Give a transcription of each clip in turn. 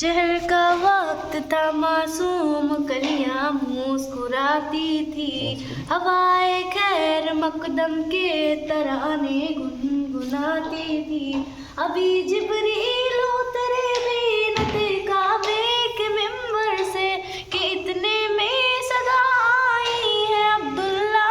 शहर का वक्त था, मासूम कलियां मुस्कुराती थी, हवाए खैर मकदम के तराने गुनगुनाती थी। अभी जिब्रील उतरे बीनते काबे के मिंबर से कि इतने में सदा आई है अब्दुल्ला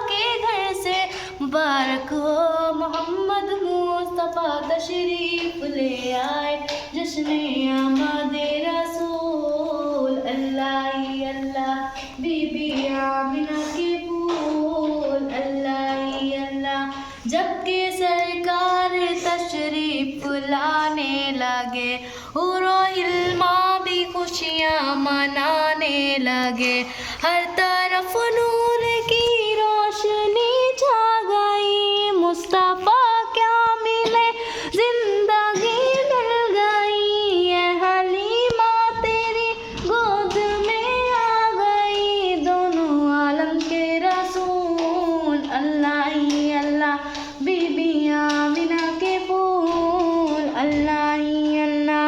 के घर से। मुबारक हो मोहम्मद मुस्तफ़ा तशरीफ ले आए, जश्न आमदे रसूल। अल्लाह ही अल्लाह बीबी आमिना के फूल, अल्लाह ही अल्लाह। जबकि सरकार तशरीफ लाने लगे, हुरो हिल्मा भी खुशियाँ मनाने लगे। हर तरफ नूर की रोशनी छा गई, मुस्तफ़ा क्या मिले जिंदगी मिल गई। ये हलीमा तेरी गोद में आ गई, दोनों आलम के रसूल। अल्लाह ही अल्लाह बीबी आमिना के फूल, अल्लाह ही अल्लाह।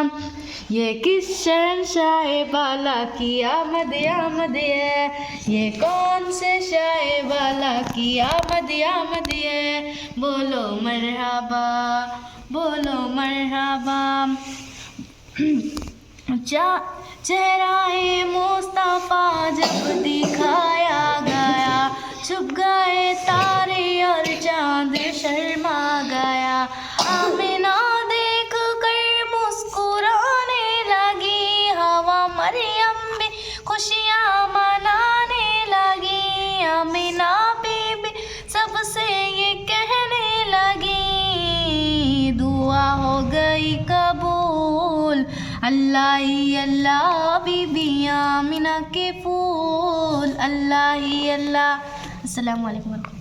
ये किस शहंशाह बाला की आमद है, ये कौन से शाह बाला की आमद है। बोलो मरहबा, बोलो मरहबा। चेहराए मुस्तफ़ा जब दिखाया गया, छुप गए तारे और चाँद शर्मा गया। आमिना देख कर मुस्कुराने लगी, हवा मरियम भी खुशियाँ मनाने लगी। आमिना बीबी सबसे ये कहने लगी, दुआ हो गई कबूल। अल्लाह ही अल्लाह बीबी आमिना के फूल, अल्लाह ही अल्लाह। अस्सलामु अलैकुम।